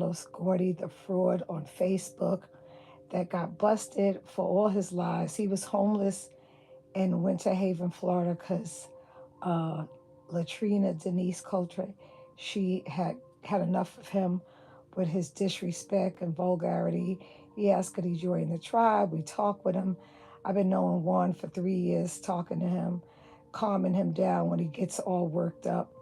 Carlos Gordy, the fraud on Facebook that got busted for all his lies. He was homeless in Winter Haven, Florida, because uh, Latrina Denise Coltrane, she had enough of him with his disrespect and vulgarity. He asked could he join the tribe. We talked with him. I've been knowing Juan for 3 years, talking to him, calming him down when he gets all worked up.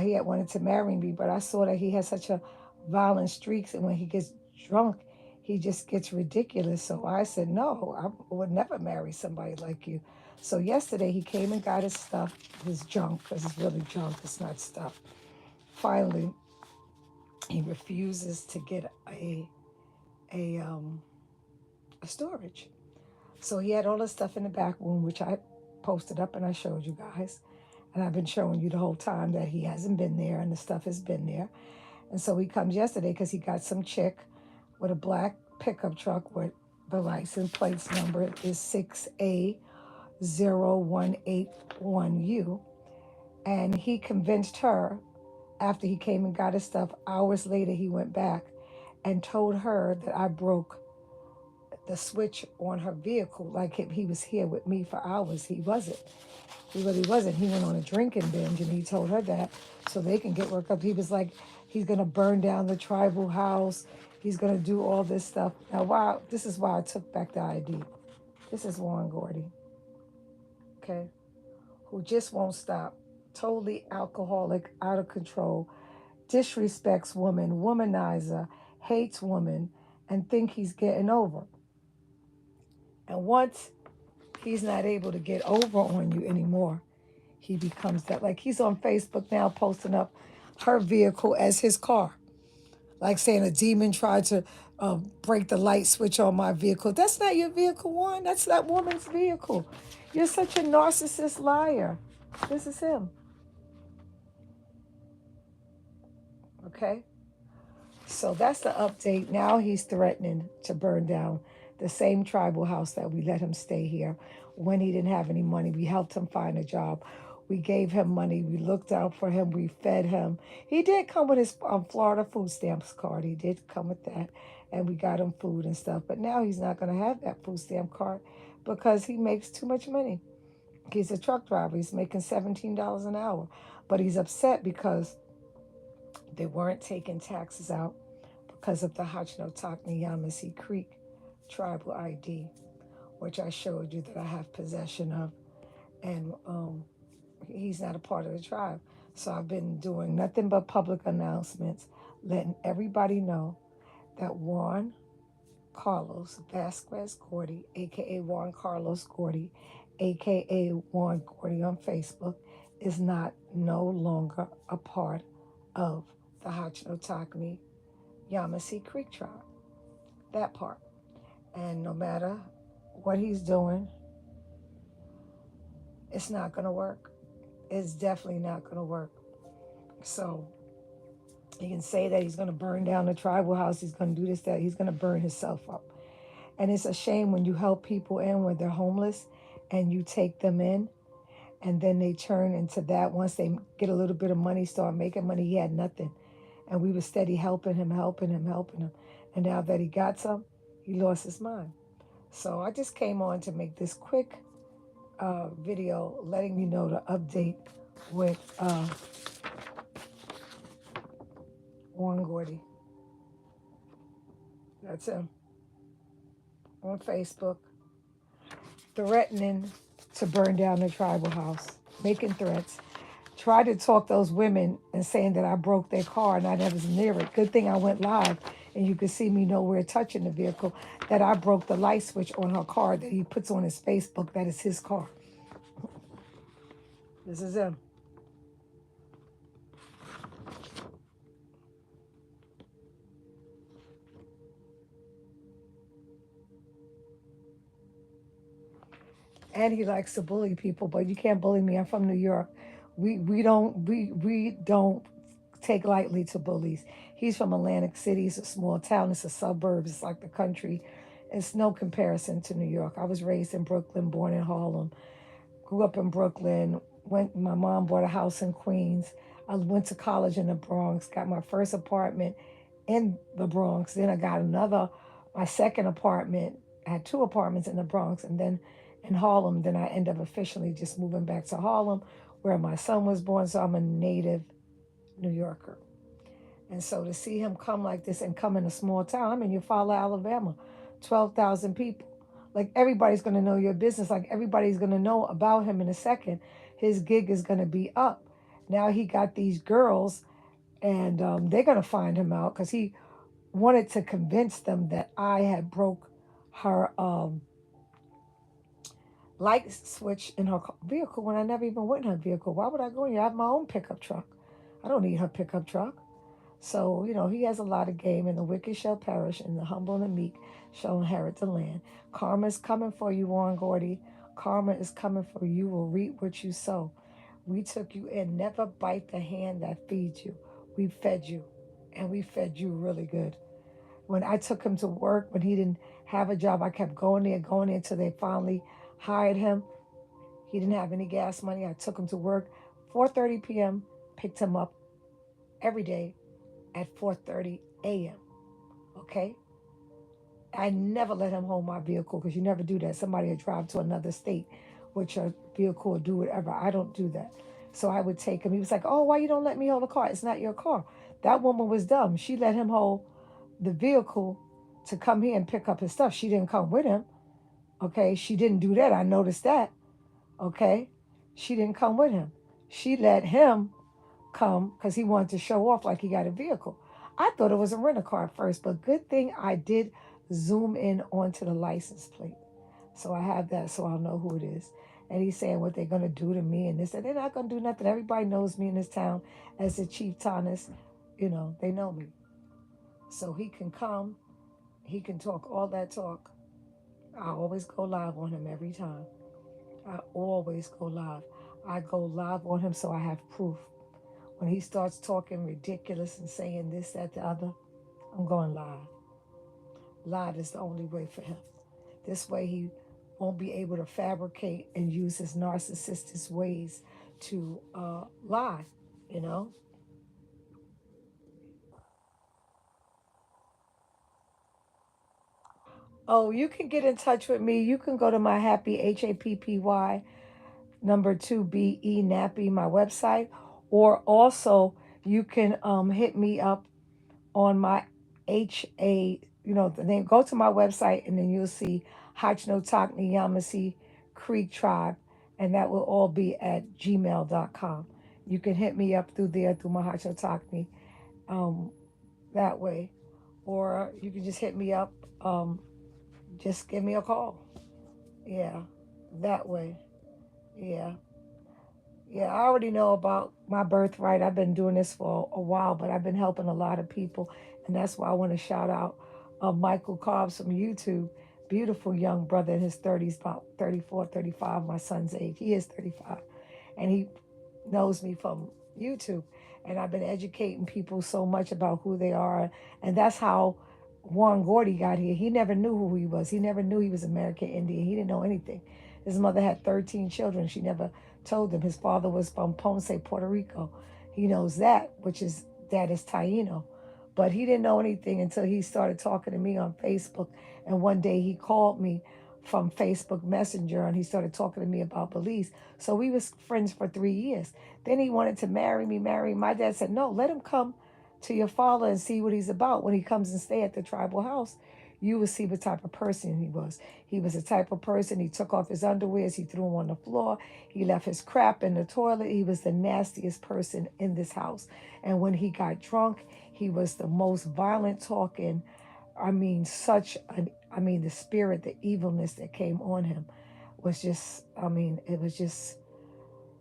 He had wanted to marry me, but I saw that he has such a violent streaks, and when he gets drunk, he just gets ridiculous. So I said, no, I would never marry somebody like you. So yesterday he came and got his stuff, his junk, because it's really junk, it's not stuff. Finally, he refuses to get a um a storage. So he had all the stuff in the back room, which I posted up and I showed you guys. And I've been showing you the whole time that he hasn't been there and the stuff has been there. And so he comes yesterday because he got some chick with a black pickup truck with the license plates number is 6A0181U. And he convinced her after he came and got his stuff. Hours later, he went back and told her that I broke the switch on her vehicle. Like he was here with me for hours. He wasn't. He really wasn't. He went on a drinking binge and he told her that so they can get worked up. He was like, he's going to burn down the tribal house. He's going to do all this stuff. Now, wow, this is why I took back the ID. This is Juan Gordy, okay, who just won't stop. Totally alcoholic, out of control, disrespects woman, womanizer, hates woman, and think he's getting over. And once he's not able to get over on you anymore, he becomes that. Like he's on Facebook now posting up her vehicle as his car. Like saying a demon tried to break the light switch on my vehicle. That's not your vehicle, one. That's that woman's vehicle. You're such a narcissist liar. This is him. Okay? So that's the update. Now he's threatening to burn down the same tribal house that we let him stay here when he didn't have any money. We helped him find a job. We gave him money. We looked out for him. We fed him. He did come with his Florida food stamps card. He did come with that. And we got him food and stuff. But now he's not going to have that food stamp card because he makes too much money. He's a truck driver. He's making $17 an hour. But he's upset because they weren't taking taxes out because of the Hachinotakni Yamasee Creek tribal ID, which I showed you that I have possession of. And he's not a part of the tribe. So I've been doing nothing but public announcements, letting everybody know that Juan Carlos Vasquez Gordy, aka Juan Carlos Gordy, aka Juan Gordy on Facebook, is not no longer a part of the Hachinotakni Yamasee Creek tribe. That part. And no matter what he's doing, it's not going to work. It's definitely not going to work. So he can say that he's going to burn down the tribal house. He's going to do this, that. He's going to burn himself up. And it's a shame when you help people in when they're homeless and you take them in and then they turn into that. Once they get a little bit of money, start making money, he had nothing. And we were steady helping him. And now that he got some, he lost his mind. So I just came on to make this quick video letting you know the update with Juan Gordy. That's him on Facebook, threatening to burn down the tribal house, making threats. Tried to talk those women and saying that I broke their car and I never was near it. Good thing I went live and you could see me nowhere touching the vehicle, that I broke the light switch on her car that he puts on his Facebook that is his car. This is him. And he likes to bully people, but you can't bully me. I'm from New York. We don't take lightly to bullies. He's from Atlantic City. It's a small town. It's a suburb. It's like the country. It's no comparison to New York. I was raised in Brooklyn, born in Harlem, grew up in Brooklyn. My mom bought a house in Queens. I went to college in the Bronx, got my first apartment in the Bronx. Then I got my second apartment. I had two apartments in the Bronx, and then in Harlem. Then I ended up officially just moving back to Harlem, where my son was born. So I'm a native New Yorker. And so to see him come like this and come in a small town, I'm in Eufaula, Alabama, 12,000 people. Like everybody's going to know your business. Like everybody's going to know about him in a second. His gig is going to be up. Now he got these girls, and they're going to find him out because he wanted to convince them that I had broke her light switch in her vehicle when I never even went in her vehicle. Why would I go in here? I have my own pickup truck. I don't need her pickup truck. So, he has a lot of game, and the wicked shall perish, and the humble and the meek shall inherit the land. Karma is coming for you, Juan Gordy. Karma is coming for you. You will reap what you sow. We took you in. Never bite the hand that feeds you. We fed you, and we fed you really good. When I took him to work, when he didn't have a job, I kept going there until they finally hired him. He didn't have any gas money. I took him to work 4:30 p.m., picked him up every day at 4:30 a.m. Okay? I never let him hold my vehicle because you never do that. Somebody would drive to another state with your vehicle or do whatever. I don't do that. So I would take him. He was like, "Oh, why you don't let me hold the car? It's not your car." That woman was dumb. She let him hold the vehicle to come here and pick up his stuff. She didn't come with him. Okay? She didn't do that. I noticed that. Okay? She didn't come with him. She let him come because he wanted to show off like he got a vehicle. I thought it was a rental car at first, but good thing I did zoom in onto the license plate. So I have that so I'll know who it is. And he's saying what they're going to do to me and this. And they're not going to do nothing. Everybody knows me in this town as the chief Thomas. They know me. So he can come. He can talk all that talk. I always go live on him every time. I always go live. I go live on him so I have proof. When he starts talking ridiculous and saying this, that, the other, I'm going live. Live is the only way for him. This way he won't be able to fabricate and use his narcissistic ways to lie, you know? Oh, you can get in touch with me. You can go to my happy, HAPPY, number 2BE Nappy, my website. Or also, you can hit me up on my the name. Go to my website and then you'll see Hachnotakni Yamasi Creek Tribe, and that will all be at gmail.com. You can hit me up through there through my Hachnotakni um, that way, or you can just hit me up. Just give me a call. Yeah, that way. Yeah. Yeah, I already know about my birthright. I've been doing this for a while, but I've been helping a lot of people. And that's why I want to shout out Michael Cobbs from YouTube. Beautiful young brother in his 30s, about 34, 35, my son's age. He is 35. And he knows me from YouTube. And I've been educating people so much about who they are. And that's how Juan Gordy got here. He never knew who he was. He never knew he was American Indian. He didn't know anything. His mother had 13 children. She never told him. His father was from Ponce, Puerto Rico. He knows that, which is that is Taino. But he didn't know anything until he started talking to me on Facebook. And one day he called me from Facebook Messenger and he started talking to me about beliefs. So we was friends for 3 years. Then he wanted to marry me. My dad said, no, let him come to your father and see what he's about. When he comes and stay at the tribal house, you will see what type of person he was. He was the type of person, he took off his underwears, he threw them on the floor, he left his crap in the toilet. He was the nastiest person in this house. And when he got drunk, he was the most violent talking. The spirit, the evilness that came on him was just, it was just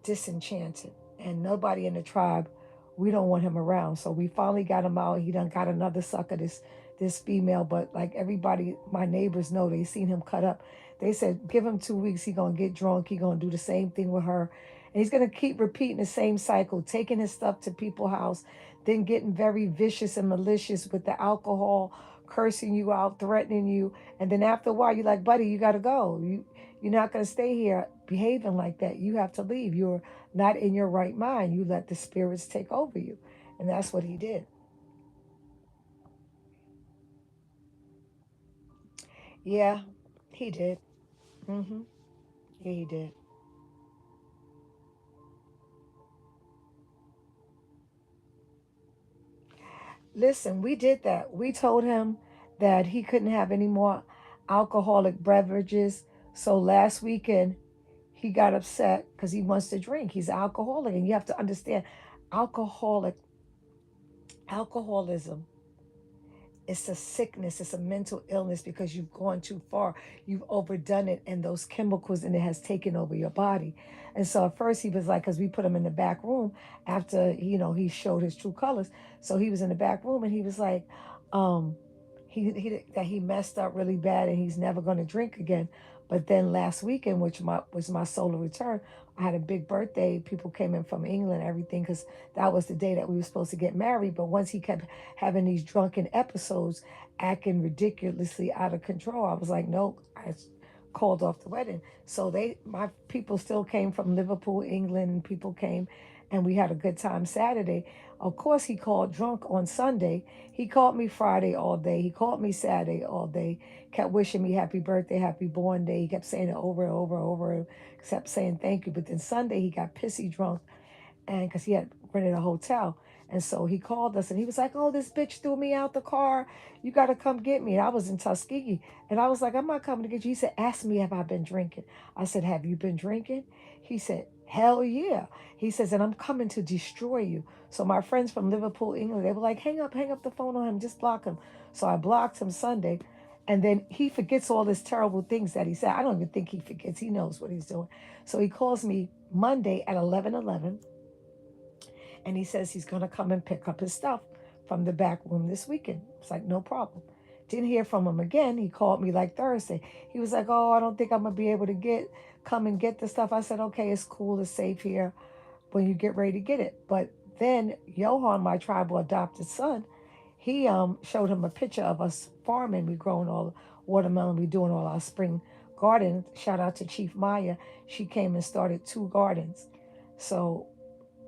disenchanted. And nobody in the tribe, we don't want him around. So we finally got him out. He done got another sucker, this female. But like everybody, my neighbors know, they seen him cut up. They said, give him 2 weeks. He going to get drunk. He going to do the same thing with her. And he's going to keep repeating the same cycle, taking his stuff to people's house, then getting very vicious and malicious with the alcohol, cursing you out, threatening you. And then after a while, you're like, buddy, you got to go. You're not going to stay here behaving like that. You have to leave. You're not in your right mind. You let the spirits take over you. And that's what he did. Yeah, he did. Mm-hmm. Yeah, he did. Listen, we did that. We told him that he couldn't have any more alcoholic beverages. So last weekend, he got upset because he wants to drink. He's an alcoholic, and you have to understand, alcoholic alcoholism, it's a sickness, it's a mental illness because you've gone too far, you've overdone it, and those chemicals in it has taken over your body. And so at first he was like, because we put him in the back room after he showed his true colors. So he was in the back room and he was like, um that he messed up really bad and he's never going to drink again. But then last weekend, which was my solar return, I had a big birthday. People came in from England, everything, because that was the day that we were supposed to get married. But once he kept having these drunken episodes, acting ridiculously out of control, I was like, nope. I called off the wedding. So my people still came from Liverpool, England, and people came, and we had a good time Saturday. Of course, he called drunk on Sunday. He called me Friday all day. He called me Saturday all day. Kept wishing me happy birthday, happy born day. He kept saying it over and over and over, kept saying thank you. But then Sunday he got pissy drunk, and because he had rented a hotel. And so he called us and he was like, oh, this bitch threw me out the car. You got to come get me. And I was in Tuskegee. And I was like, I'm not coming to get you. He said, ask me if I've been drinking. I said, have you been drinking? He said, hell yeah. He says, and I'm coming to destroy you. So my friends from Liverpool, England, they were like, hang up the phone on him. Just block him. So I blocked him Sunday. And then he forgets all these terrible things that he said. I don't even think he forgets. He knows what he's doing. So he calls me Monday at 11:11 and he says he's going to come and pick up his stuff from the back room this weekend. It's like, no problem. Didn't hear from him again. He called me like Thursday. He was like, oh, I don't think I'm going to be able to come and get the stuff. I said, okay, it's cool. It's safe here when you get ready to get it. But then Johan, my tribal adopted son, he showed him a picture of us farming. We growing all watermelon. We doing all our spring garden. Shout out to Chief Maya. She came and started 2 gardens. So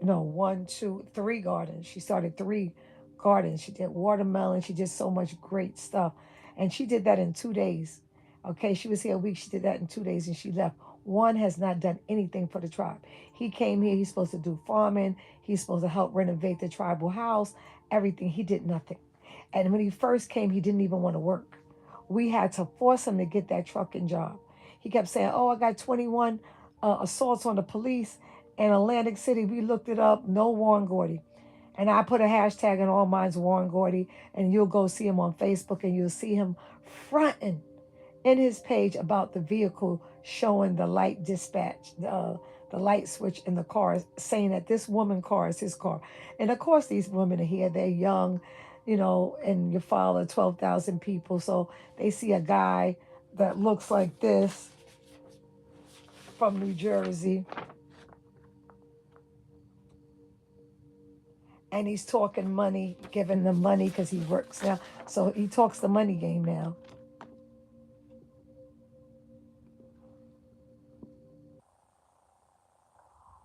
no, one, two, 3 gardens. She started 3 gardens. She did watermelon. She did so much great stuff. And she did that in 2 days. Okay, she was here a week. She did that in 2 days and she left. One has not done anything for the tribe. He came here. He's supposed to do farming. He's supposed to help renovate the tribal house, everything. He did nothing. And when he first came, he didn't even want to work. We had to force him to get that trucking job. He kept saying, oh, I got 21 assaults on the police in Atlantic City. We looked it up, no Juan Gordy. And I put a hashtag in all mine's Juan Gordy, and you'll go see him on Facebook, and you'll see him fronting in his page about the vehicle showing the light dispatch, the light switch in the car, saying that this woman car is his car. And of course, these women are here. They're young, and you follow 12,000 people. So they see a guy that looks like this from New Jersey, and he's talking money, giving them money because he works now. So he talks the money game now.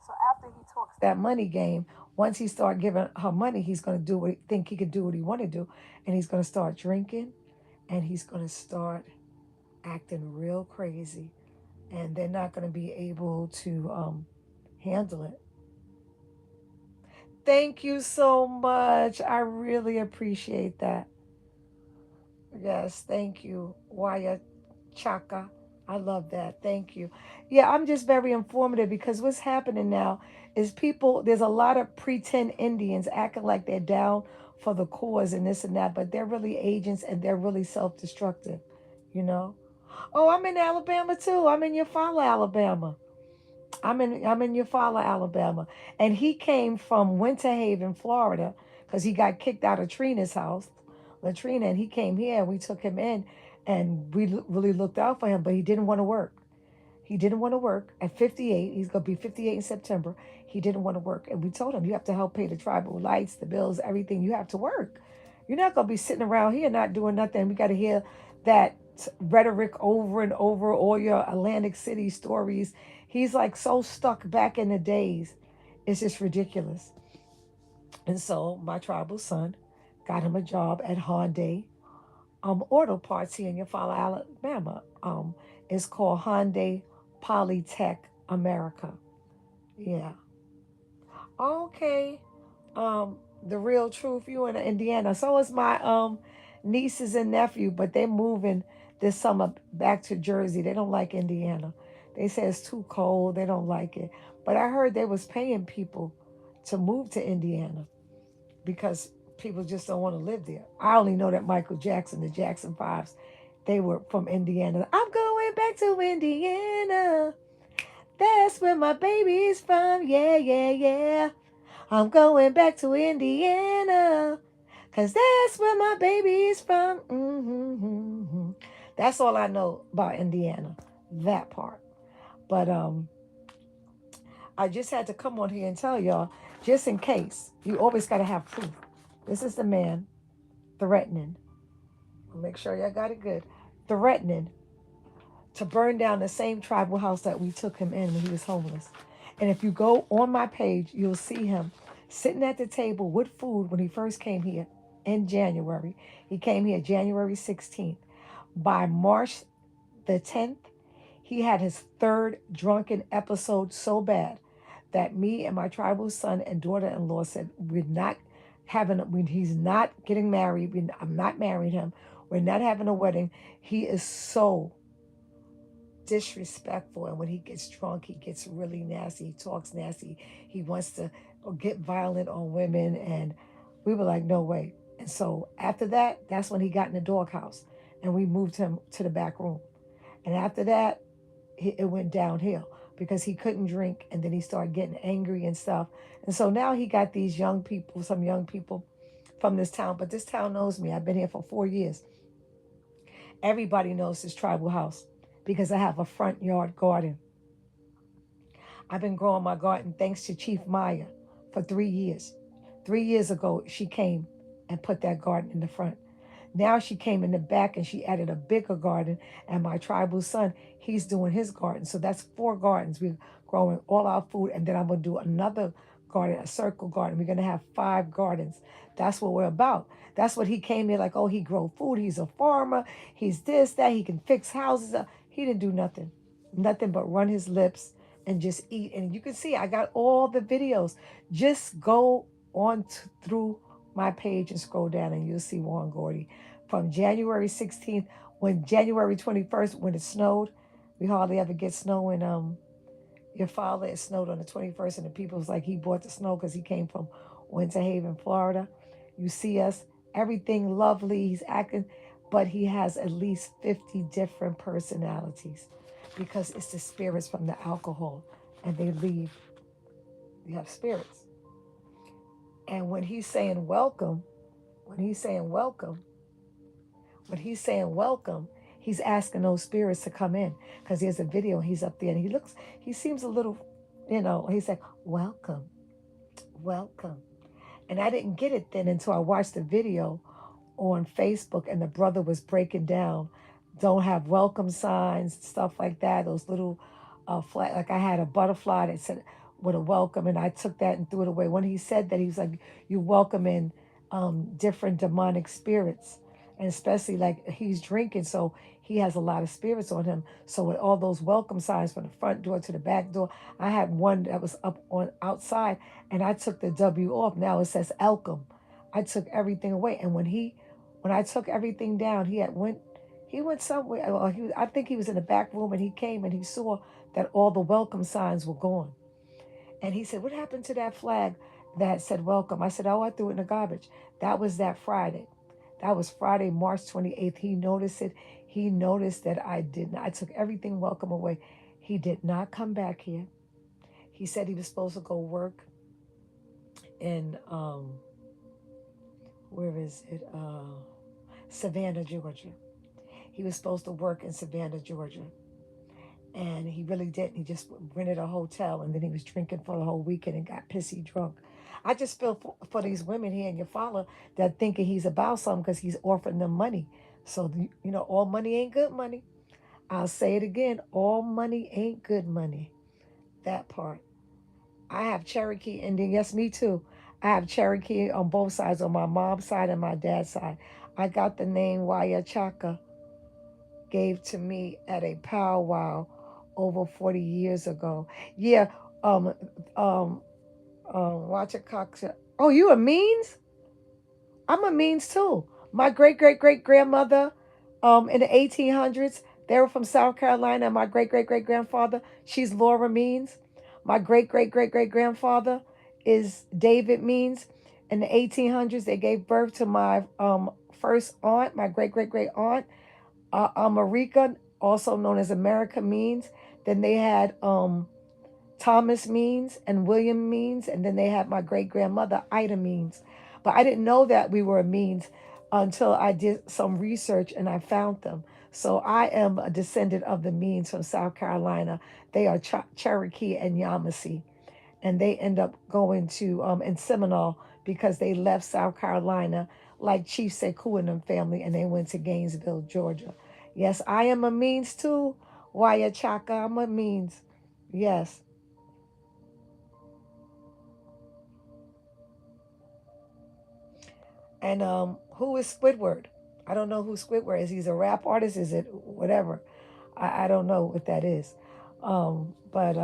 So after he talks that money game, once he start giving her money, he's going to do what he think he could do what he want to do, and he's going to start drinking, and he's going to start acting real crazy, and they're not going to be able to handle it. Thank you so much. I really appreciate that. Yes, thank you, Waya Chaka. I love that. Thank you. Yeah, I'm just very informative because what's happening now is there's a lot of pretend Indians acting like they're down for the cause and this and that, but they're really agents and they're really self destructive, you know? Oh, I'm in Alabama too. I'm in Eufaula, Alabama. I'm in Eufaula, Alabama. And he came from Winter Haven, Florida, because he got kicked out of Trina's house, Latrina, and he came here and we took him in and we really looked out for him, but he didn't want to work. He didn't want to work at 58. He's going to be 58 in September. He didn't want to work. And we told him, you have to help pay the tribal lights, the bills, everything. You have to work. You're not going to be sitting around here not doing nothing. We got to hear that rhetoric over and over, all your Atlantic City stories. He's like so stuck back in the days. It's just ridiculous. And so my tribal son got him a job at Hyundai auto parts here in Eufaula, Alabama. It's called Hyundai Polytech America. Yeah. Okay. The real truth, you in Indiana. So is my nieces and nephew, but they're moving this summer back to Jersey. They don't like Indiana. They say it's too cold. They don't like it. But I heard they was paying people to move to Indiana because people just don't want to live there. I only know that Michael Jackson, the Jackson Fives, they were from Indiana. I'm going back to Indiana. That's where my baby's from. Yeah, yeah, yeah. I'm going back to Indiana. Cause that's where my baby's from. Mm-hmm. That's all I know about Indiana. That part. But I just had to come on here and tell y'all, just in case, you always gotta have proof. This is the man threatening. Make sure y'all got it good. Threatening to burn down the same tribal house that we took him in when he was homeless. And if you go on my page, you'll see him sitting at the table with food when he first came here in January. He came here January 16th. By March the 10th, he had his third drunken episode so bad that me and my tribal son and daughter-in-law said we're not having, when he's not getting married, I'm not marrying him, we're not having a wedding. He is so disrespectful, and when he gets drunk he gets really nasty, he talks nasty, he wants to get violent on women, and we were like, no way. And so after that, that's when he got in the doghouse and we moved him to the back room. And after that, it went downhill because he couldn't drink, and then he started getting angry and stuff. And so now he got these young people, some young people from this town, but this town knows me. I've been here for 4 years. Everybody knows this tribal house because I have a front yard garden. I've been growing my garden thanks to Chief Maya for 3 years. 3 years ago, she came and put that garden in the front. Now she came in the back and she added a bigger garden. And my tribal son, he's doing his garden. So that's 4 gardens. We're growing all our food. And then I'm going to do another garden, a circle garden. We're going to have 5 gardens. That's what we're about. That's what he came in like, oh, he grow food. He's a farmer. He's this, that. He can fix houses. He didn't do nothing. Nothing but run his lips and just eat. And you can see I got all the videos. Just go on through my page and scroll down and you'll see Juan Gordy from January 16th, when January 21st, when it snowed. We hardly ever get snow in your father. It snowed on the 21st, and the people was like, he bought the snow because he came from Winter Haven, Florida. You see us, everything lovely. He's acting, but he has at least 50 different personalities because it's the spirits from the alcohol, and they leave. You have spirits. And when he's saying welcome, when he's saying welcome, he's asking those spirits to come in because there's a video. He's up there and he seems a little, he's like, welcome, welcome. And I didn't get it then until I watched the video on Facebook, and the brother was breaking down, don't have welcome signs, stuff like that. Those little flag, like I had a butterfly that said with a welcome, and I took that and threw it away. When he said that, he was like, you welcome in different demonic spirits. And especially like he's drinking, so he has a lot of spirits on him. So with all those welcome signs from the front door to the back door, I had one that was up on outside, and I took the W off. Now it says Elcom. I took everything away, and when I took everything down, he went somewhere. Well, I think he was in the back room, and he came and he saw that all the welcome signs were gone. And he said, what happened to that flag that said welcome? I said, oh, I threw it in the garbage. That was that Friday. That was Friday, March 28th. He noticed it. He noticed that I didn't. I took everything welcome away. He did not come back here. He said he was supposed to go work in, where is it? Savannah, Georgia. He was supposed to work in Savannah, Georgia. And he really didn't. He just rented a hotel, and then he was drinking for the whole weekend and got pissy drunk. I just feel for these women here in Eufaula that thinking he's about something because he's offering them money. So, all money ain't good money. I'll say it again. All money ain't good money. That part. I have Cherokee Indian. Yes, me too. I have Cherokee on both sides, on my mom's side and my dad's side. I got the name Wayachaka gave to me at a powwow over 40 years ago. Yeah, um, um, Wachakaka. Oh, you a Means? I'm a Means too. My great great great grandmother, in the 1800s, they were from South Carolina. My great great great grandfather, she's Laura Means. My great great great great grandfather is David Means. In the 1800s, they gave birth to my first aunt, my great great great aunt, America, also known as America Means. Then they had Thomas Means and William Means, and then they had my great grandmother, Ida Means. But I didn't know that we were a Means until I did some research and I found them. So I am a descendant of the Means from South Carolina. They are Cherokee and Yamasee, and they end up going to in Seminole because they left South Carolina like Chief Sekou and them family, and they went to Gainesville, Georgia. Yes, I am a Means too. Wayachaka, I'm a Means. Yes. And who is Squidward? I don't know who Squidward is. He's a rap artist. Is it whatever? I don't know what that is. But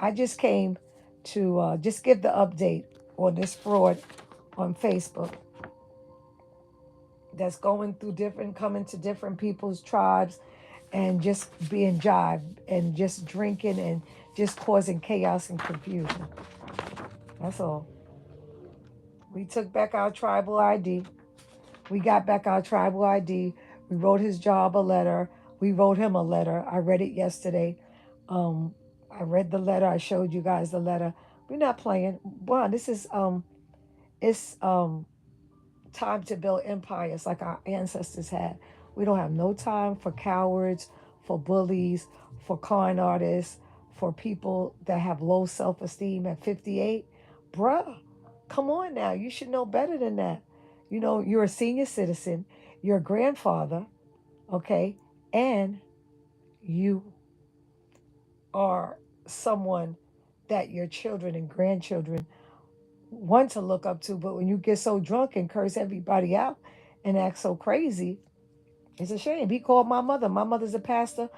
I just came to just give the update on this fraud on Facebook that's going through different, coming to different people's tribes and just being jived and just drinking and just causing chaos and confusion. That's all. We took back our tribal ID. We got back our tribal ID. We wrote his job a letter. We wrote him a letter. I read it yesterday. I read the letter. I showed you guys the letter. We're not playing. One, this is it's time to build empires like our ancestors had. We don't have no time for cowards, for bullies, for con artists, for people that have low self-esteem at 58. Bruh, come on now. You should know better than that. You know, you're a senior citizen, you're a grandfather, okay? And you are someone that your children and grandchildren want to look up to. But when you get so drunk and curse everybody out and act so crazy, it's a shame. He called my mother. My mother's a pastor,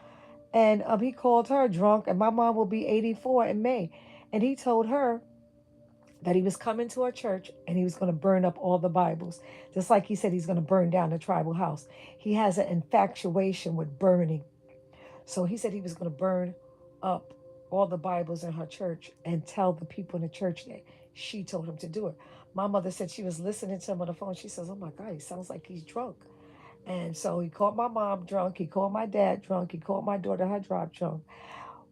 and he called her drunk. And my mom will be 84 in May, and he told her that he was coming to our church and he was going to burn up all the Bibles, just like he said he's going to burn down the tribal house. He has an infatuation with burning. So he said he was going to burn up all the Bibles in her church and tell the people in the church that she told him to do it. My mother said she was listening to him on the phone. She says, "Oh my God, he sounds like he's drunk." And so he called my mom drunk. He called my dad drunk. He called my daughter her drop drunk.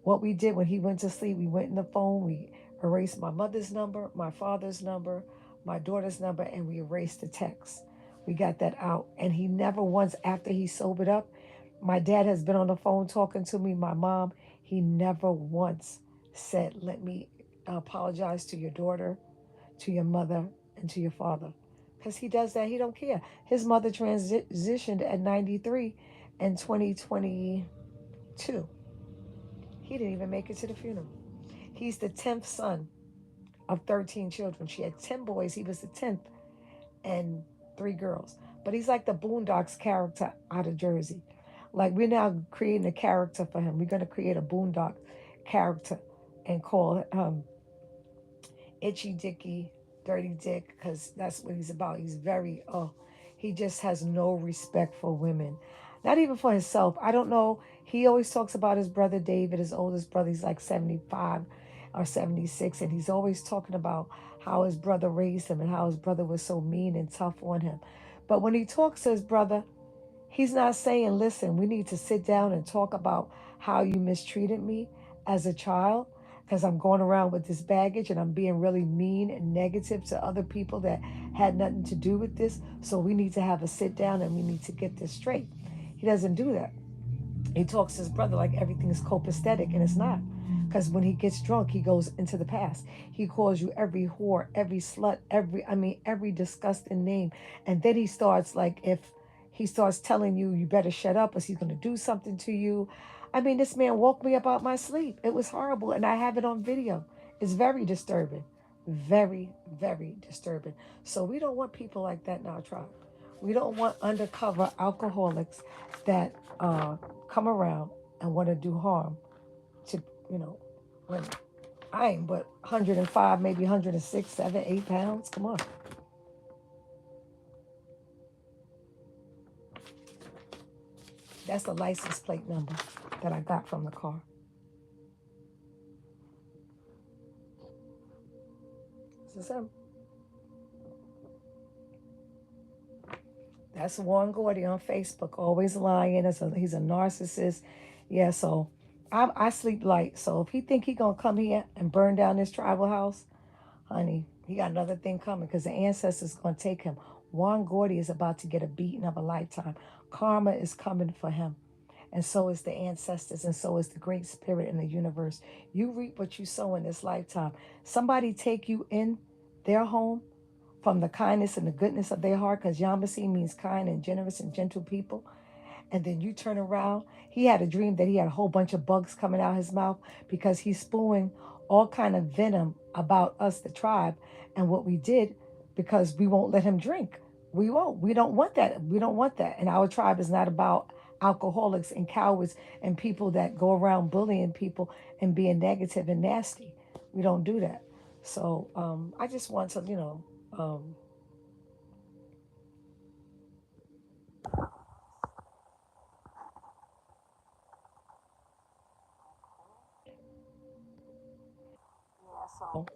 What we did when he went to sleep, we went in the phone. We erased my mother's number, my father's number, my daughter's number, and we erased the text. We got that out. And he never once, after he sobered up, my dad has been on the phone talking to me, my mom, he never once said, "Let me apologize to your daughter, to your mother, and to your father." Because he does that, he don't care. His mother transitioned at 93 in 2022. He didn't even make it to the funeral. He's the 10th son of 13 children. She had 10 boys. He was the 10th, and 3 girls. But he's like the Boondocks character out of Jersey. Like, we're now creating a character for him. We're going to create a Boondock character and call Itchy Dicky, Dirty Dick, because that's what he's about. He's very, he just has no respect for women. Not even for himself. I don't know. He always talks about his brother David, his oldest brother. He's like 75 or 76. And he's always talking about how his brother raised him and how his brother was so mean and tough on him. But when he talks to his brother, he's not saying, "Listen, we need to sit down and talk about how you mistreated me as a child because I'm going around with this baggage and I'm being really mean and negative to other people that had nothing to do with this. So we need to have a sit down and we need to get this straight." He doesn't do that. He talks to his brother like everything is copacetic, and it's not. Because when he gets drunk, he goes into the past. He calls you every whore, every slut, every disgusting name. And then he starts like, if he starts telling you, you better shut up or he's going to do something to you. I mean, this man woke me up out my sleep. It was horrible. And I have it on video. It's very disturbing. Very, very disturbing. So we don't want people like that in our tribe. We don't want undercover alcoholics that come around and want to do harm to, you know, when I ain't but 105, maybe 106, 7, 8 pounds. Come on. That's the license plate number that I got from the car. This is him. That's Juan Gordy on Facebook, always lying. He's a narcissist. Yeah, so I sleep light. So if he think he gonna come here and burn down this tribal house, honey, he got another thing coming because the ancestors gonna take him. Juan Gordy is about to get a beating of a lifetime. Karma is coming for him. And so is the ancestors, and so is the great spirit in the universe. You reap what you sow in this lifetime. Somebody take you in their home from the kindness and the goodness of their heart, because Yamasi means kind and generous and gentle people. And then you turn around. He had a dream that he had a whole bunch of bugs coming out his mouth because he's spewing all kind of venom about us, the tribe, and what we did because we won't let him drink. We won't. We don't want that. We don't want that. And our tribe is not about alcoholics and cowards and people that go around bullying people and being negative and nasty. We don't do that. So I just want to, so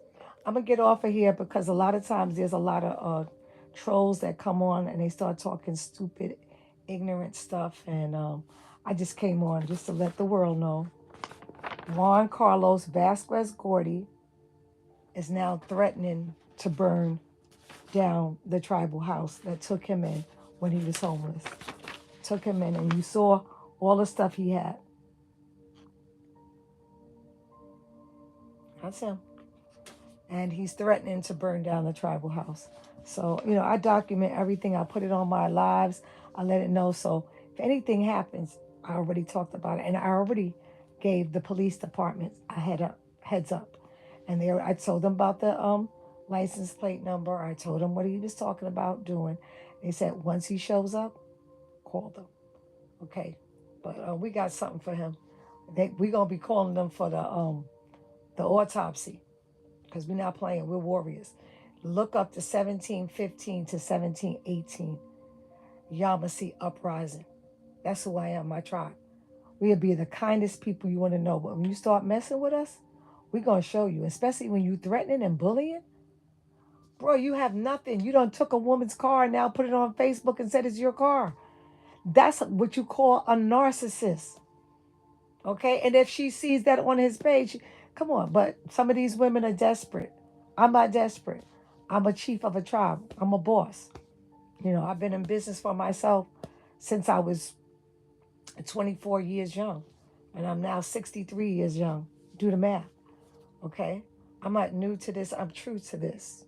I'm gonna get off of here because a lot of times there's a lot of trolls that come on and they start talking stupid, ignorant stuff, and I just came on just to let the world know Juan Carlos Vasquez Gordy is now threatening to burn down the tribal house that took him in when he was homeless. Took him in, and you saw all the stuff he had. That's him. And he's threatening to burn down the tribal house. So, I document everything. I put it on my lives. I let it know. So if anything happens, I already talked about it. And I already gave the police department a heads up. And I told them about the license plate number. I told them what he was talking about doing. They said once he shows up, call them. Okay. But we got something for him. We're going to be calling them for the autopsy, because we're not playing. We're warriors. Look up to 1715 to 1718. Yamasee Uprising. That's who I am, my tribe. We'll be the kindest people you want to know. But when you start messing with us, we're going to show you, especially when you threatening and bullying. Bro, you have nothing. You done took a woman's car and now put it on Facebook and said it's your car. That's what you call a narcissist. Okay? And if she sees that on his page, come on. But some of these women are desperate. I'm not desperate. I'm a chief of a tribe. I'm a boss. I've been in business for myself since I was 24 years young. And I'm now 63 years young. Do the math. Okay? I'm not new to this. I'm true to this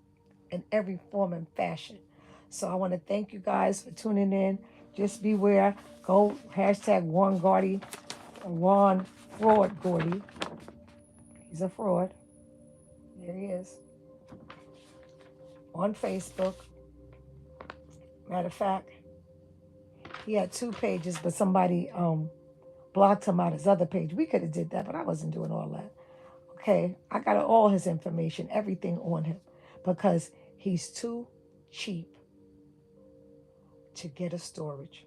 in every form and fashion. So I want to thank you guys for tuning in. Just beware. Go hashtag Juan Gordy, Juan Fraud Gordy. He's a fraud. There he is. On Facebook. Matter of fact, he had 2 pages, but somebody blocked him out his other page. We could have did that, but I wasn't doing all that. Okay, I got all his information, everything on him, because he's too cheap to get a storage.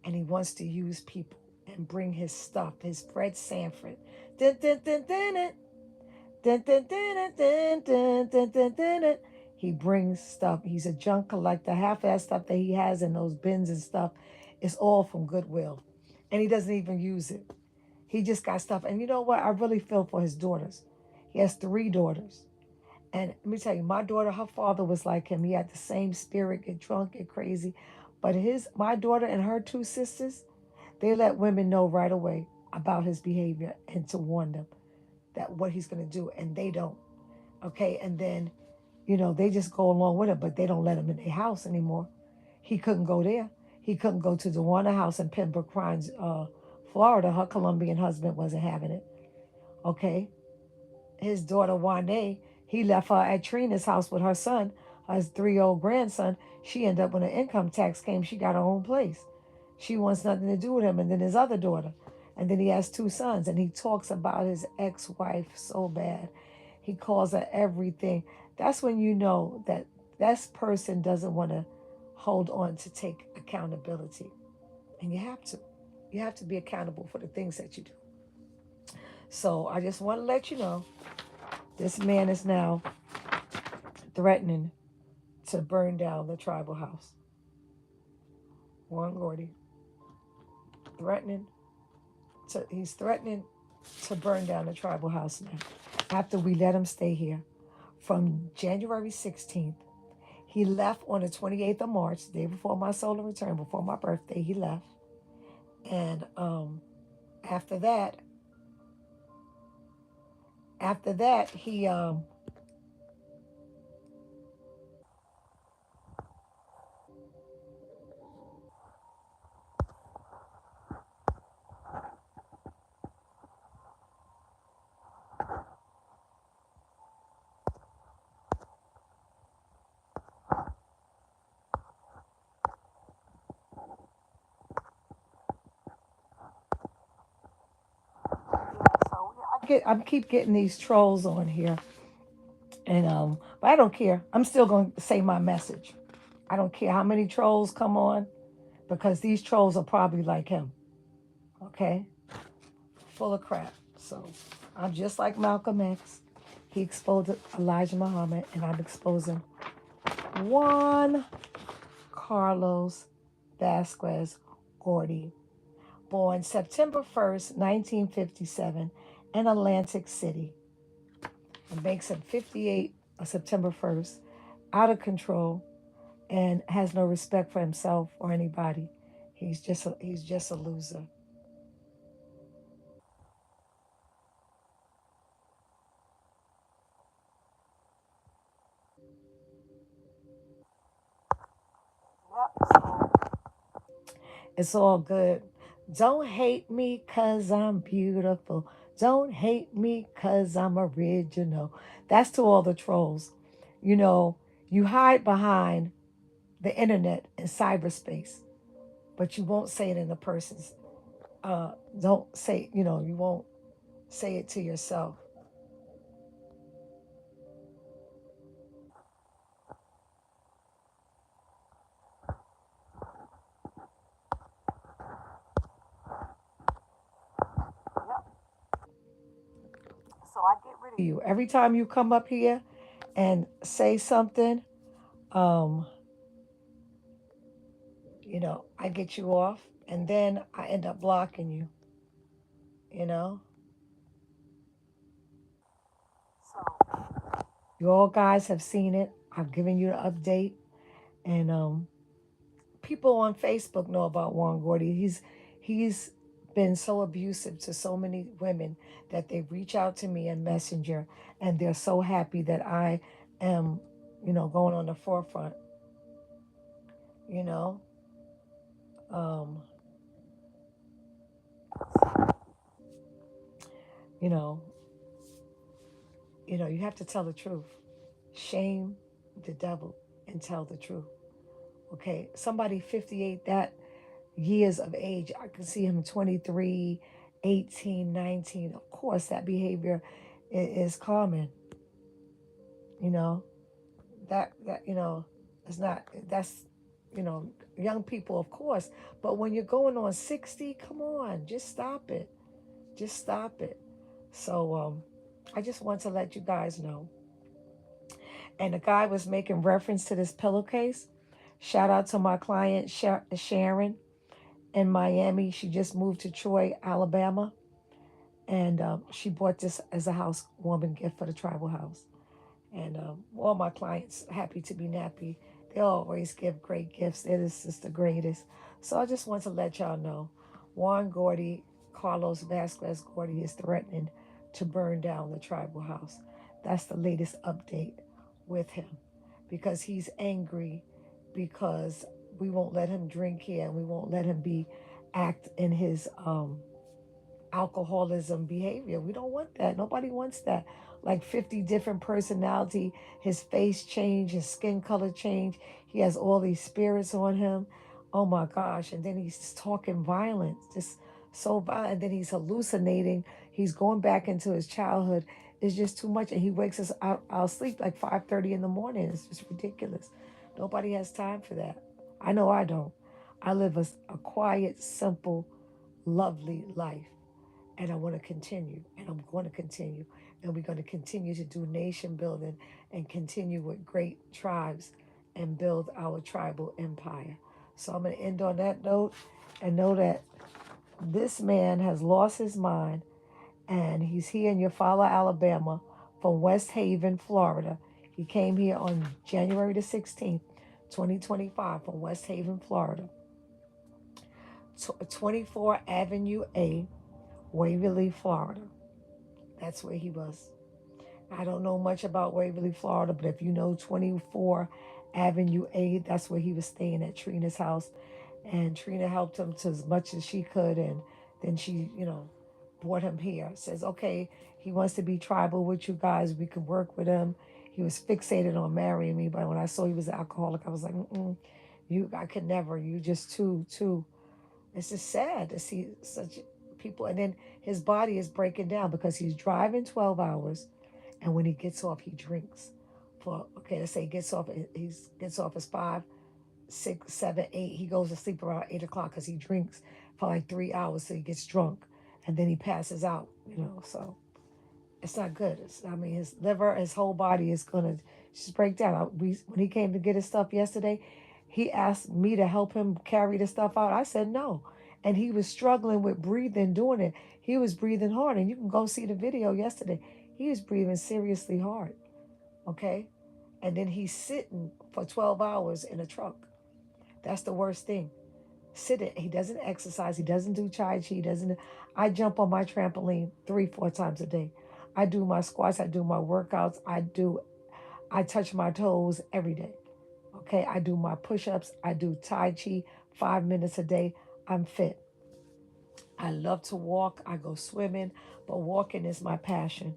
And he wants to use people and bring his stuff, his Fred Sanford. Dun, dun, dun, dun, dun. Dun, dun, dun, dun, dun, dun, dun, dun, dun. He brings stuff. He's a junk collector. Half of that stuff that he has in those bins and stuff is all from Goodwill. And he doesn't even use it. He just got stuff. And you know what? I really feel for his daughters. He has 3 daughters. And let me tell you, my daughter, her father was like him. He had the same spirit, get drunk, get crazy. But my daughter and her 2 sisters, they let women know right away about his behavior and to warn them that what he's going to do. And they don't. Okay. And then, they just go along with it, but they don't let him in their house anymore. He couldn't go there. He couldn't go to the Warner house in Pembroke Pines, Florida. Her Colombian husband wasn't having it. Okay. His daughter, Wande, he left her at Trina's house with her son. her 3-year-old grandson. She ended up when the income tax came, she got her own place. She wants nothing to do with him. And then his other daughter. And then he has 2 sons. And he talks about his ex-wife so bad. He calls her everything. That's when you know that this person doesn't want to hold on to take accountability. And you have to. You have to be accountable for the things that you do. So I just want to let you know this man is now threatening to burn down the tribal house. Juan Gordy. Threatening he's threatening to burn down the tribal house now. After we let him stay here from January 16th. He left on the 28th of March, the day before my solar return, before my birthday, he left. And after that, he I keep getting these trolls on here, and but I don't care. I'm still going to say my message. I don't care how many trolls come on, because these trolls are probably like him. Okay, full of crap. So I'm just like Malcolm X. He exposed Elijah Muhammad, and I'm exposing Juan Carlos Vasquez Gordy, born September 1st, 1957, in Atlantic City. It makes him 58 on September 1st, out of control, and has no respect for himself or anybody. He's just a loser. Yep. It's all good. Don't hate me cause I'm beautiful. Don't hate me cause I'm original. That's to all the trolls. You know, you hide behind the internet and cyberspace, but you won't say it in the person's. Don't say, you won't say it to yourself. So I get rid of you every time you come up here and say something. Um, I get you off, and then I end up blocking you. You know. So you all guys have seen it. I've given you an update, and people on Facebook know about Juan Gordy. He's been so abusive to so many women that they reach out to me in Messenger, and they're so happy that I am, going on the forefront. You know, um, you know, you have to tell the truth. Shame the devil and tell the truth. Okay, somebody 58 that years of age, I can see him 23, 18, 19. Of course, that behavior is common. You know that it's not. That's you know young people, of course. But when you're going on 60, come on, just stop it. Just stop it. So I just want to let you guys know. And the guy was making reference to this pillowcase. Shout out to my client Sharon in Miami. She just moved to Troy, Alabama, and she bought this as a housewarming gift for the tribal house. And all my clients happy to be nappy. They always give great gifts. It is just the greatest. So I just want to let y'all know, Juan Gordy, Carlos Vasquez Gordy, is threatening to burn down the tribal house. That's the latest update with him, because he's angry because we won't let him drink here, and we won't let him be act in his alcoholism behavior. We don't want that. Nobody wants that. like 50 different personality. His face changed, his skin color changed. He has all these spirits on him. Oh my gosh. And then he's just talking violent, just so violent. And then he's hallucinating. He's going back into his childhood. It's just too much. And he wakes us out. I'll sleep like 5:30 in the morning. It's just ridiculous. Nobody has time for that. I know I don't. I live a quiet, simple, lovely life. And I want to continue. And I'm going to continue. And we're going to continue to do nation building and continue with great tribes and build our tribal empire. So I'm going to end on that note and know that this man has lost his mind, and he's here in Eufaula, Alabama, from West Haven, Florida. He came here on January the 16th, 2025, from West Haven, Florida. 24 Avenue A, Waverly, Florida. That's where he was. I don't know much about Waverly, Florida, but if you know 24 Avenue A, that's where he was staying at Trina's house. And Trina helped him to as much as she could. And then she, brought him here. Says, okay, he wants to be tribal with you guys. We can work with him. He was fixated on marrying me. But when I saw he was an alcoholic, I was like, I could never. You just too. It's just sad to see such people. And then his body is breaking down because he's driving 12 hours. And when he gets off, he drinks. Let's say he gets off at 5, 6, 7, 8. He goes to sleep around 8 o'clock because he drinks for like 3 hours, so he gets drunk. And then he passes out, so it's not good. His liver, his whole body is going to just break down. When he came to get his stuff yesterday, he asked me to help him carry the stuff out. I said no. And he was struggling with breathing, doing it. He was breathing hard. And you can go see the video yesterday. He was breathing seriously hard, okay? And then he's sitting for 12 hours in a truck. That's the worst thing. Sitting. He doesn't exercise. He doesn't do Tai Chi. I jump on my trampoline 3-4 times a day. I do my squats. I do my workouts. I touch my toes every day. Okay. I do my push-ups. I do Tai Chi 5 minutes a day. I'm fit. I love to walk. I go swimming, but walking is my passion.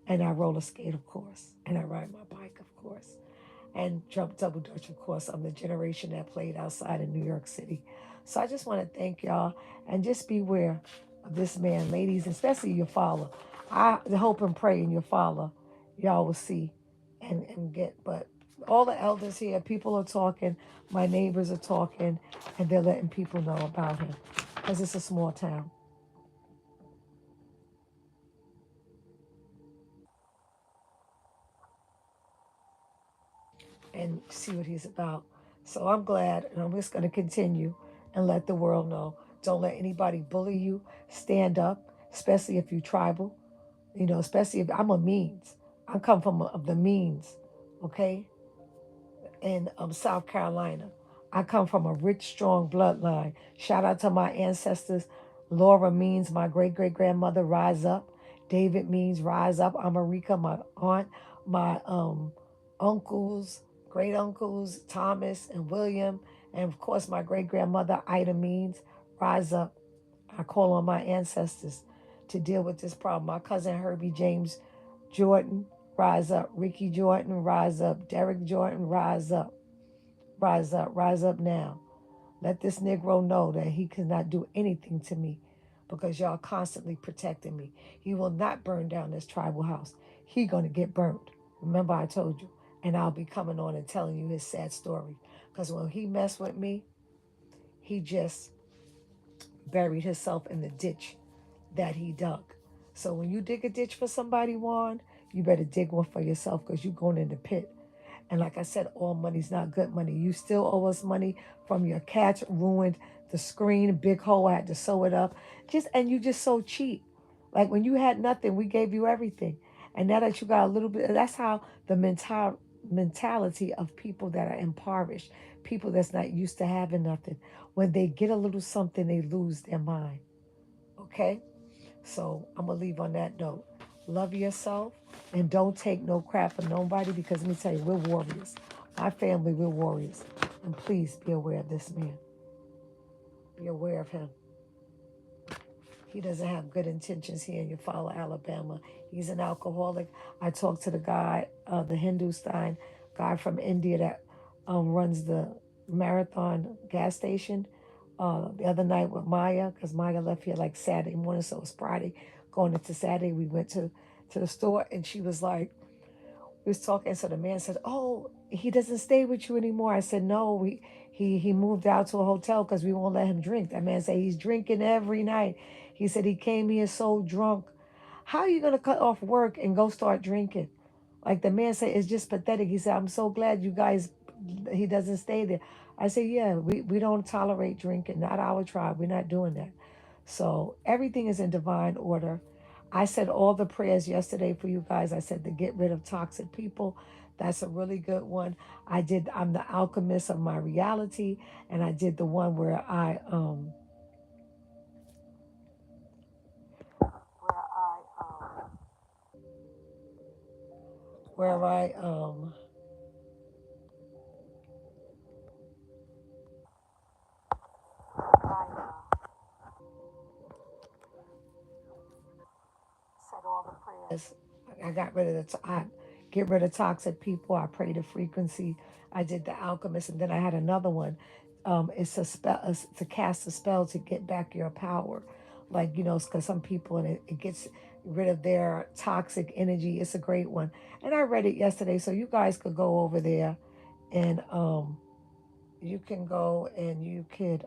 And I roller skate, of course. And I ride my bike, of course. And jump double dutch, of course. I'm the generation that played outside in New York City. So I just want to thank y'all and just beware of this man, ladies, especially your follower. I hope and pray in your follower, y'all will see and get. But all the elders here, people are talking, my neighbors are talking, and they're letting people know about him because it's a small town. And see what he's about. So I'm glad, and I'm just going to continue and let the world know. Don't let anybody bully you. Stand up, especially if you're tribal. Especially if I'm a means. I come from the means, okay, in South Carolina. I come from a rich, strong bloodline. Shout out to my ancestors. Laura means my great-great-grandmother, rise up. David means rise up. America, my aunt, my uncles, great uncles, Thomas and William, and of course my great grandmother, Ida means rise up. I call on my ancestors to deal with this problem. My cousin Herbie James Jordan, rise up. Ricky Jordan, rise up. Derek Jordan, rise up. Rise up. Rise up now. Let this Negro know that he cannot do anything to me because y'all constantly protecting me. He will not burn down this tribal house. He gonna get burnt. Remember I told you. And I'll be coming on and telling you his sad story. Because when he messed with me, he just buried himself in the ditch that he dug. So when you dig a ditch for somebody, Juan, you better dig one for yourself because you're going in the pit. And like I said, all money's not good money. You still owe us money from your cats ruined the screen, big hole. I had to sew it up. And you just so cheap. Like when you had nothing, we gave you everything. And now that you got a little bit, that's how the mentality of people that are impoverished, people that's not used to having nothing. When they get a little something, they lose their mind. Okay? So I'm going to leave on that note. Love yourself and don't take no crap from nobody because let me tell you, we're warriors. My family, we're warriors. And please be aware of this man. Be aware of him. He doesn't have good intentions here in Eufaula, Alabama. He's an alcoholic. I talked to the guy, the Hindustan guy from India that runs the marathon gas station the other night with Maya, because Maya left here like Saturday morning, so it was Friday. Going into Saturday, we went to the store, and she was like, we was talking. So the man said, "Oh, he doesn't stay with you anymore." I said, "No, he moved out to a hotel because we won't let him drink." That man said he's drinking every night. He said he came here so drunk. How are you gonna cut off work and go start drinking? Like the man said, it's just pathetic. He said, "I'm so glad you guys." He doesn't stay there. I said, "Yeah, we don't tolerate drinking. Not our tribe. We're not doing that." So everything is in divine order. I said all the prayers yesterday for you guys. I said to get rid of toxic people. That's a really good one. I'm the alchemist of my reality. And I did the one where said all the prayers. I got rid of I get rid of toxic people. I prayed a frequency. I did the alchemist, and then I had another one. It's a spell to cast a spell to get back your power, like because some people and it gets rid of their toxic energy. It's a great one, and I read it yesterday, so you guys could go over there, and you can go and you could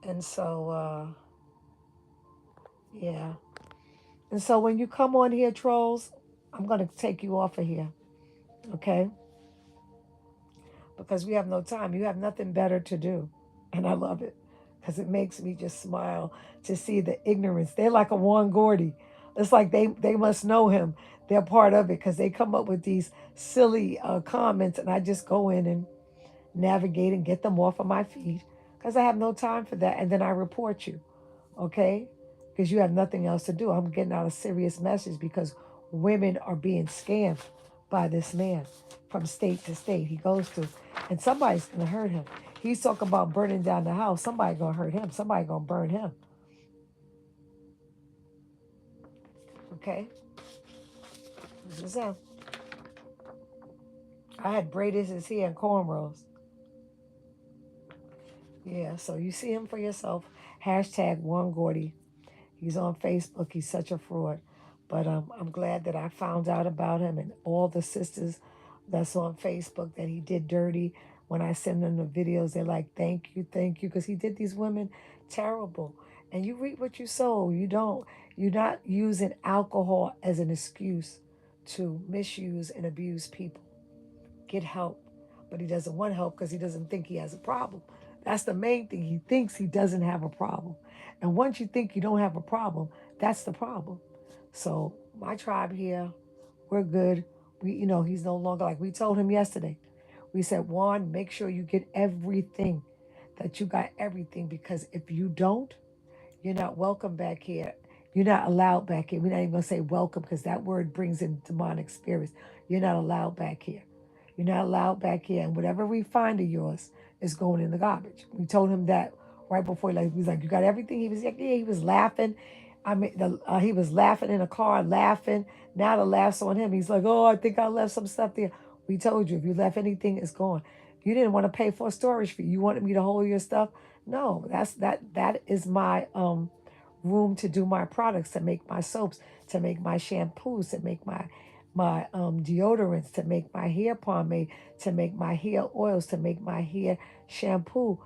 and so yeah. And so when you come on here, trolls, I'm going to take you off of here, okay? Because we have no time. You have nothing better to do. And I love it because it makes me just smile to see the ignorance. They're like a Juan Gordy. It's like they must know him. They're part of it because they come up with these silly comments, and I just go in and navigate and get them off of my feed because I have no time for that. And then I report you, okay? Because you have nothing else to do. I'm getting out a serious message because women are being scammed by this man from state to state he goes to. And somebody's going to hurt him. He's talking about burning down the house. Somebody going to hurt him. Somebody going to burn him, okay? This is him. I had braided his hair and cornrows. Yeah, so you see him for yourself. Hashtag Juan Gordy. He's on Facebook. He's such a fraud. But I'm glad that I found out about him and all the sisters that's on Facebook that he did dirty. When I send them the videos, they're like, thank you. Because he did these women terrible. And you reap what you sow. You don't. You're not using alcohol as an excuse to misuse and abuse people. Get help. But he doesn't want help because he doesn't think he has a problem. That's the main thing. He thinks he doesn't have a problem. And once you think you don't have a problem, that's the problem. So my tribe here, we're good. He's no longer like we told him yesterday. We said, Juan, make sure you get everything, that you got everything, because if you don't, you're not welcome back here. You're not allowed back here. We're not even going to say welcome because that word brings in demonic spirits. You're not allowed back here. You're not allowed back here. And whatever we find of yours is going in the garbage. We told him that right before he was like, you got everything? He was like, yeah, he was laughing. He was laughing in a car, laughing. Now the laugh's on him. He's like, oh, I think I left some stuff there. We told you, if you left anything, it's gone. You didn't want to pay for a storage fee. You wanted me to hold your stuff. No, that is my room to do my products, to make my soaps, to make my shampoos, to make my deodorants, to make my hair pomade, to make my hair oils, to make my hair shampoo,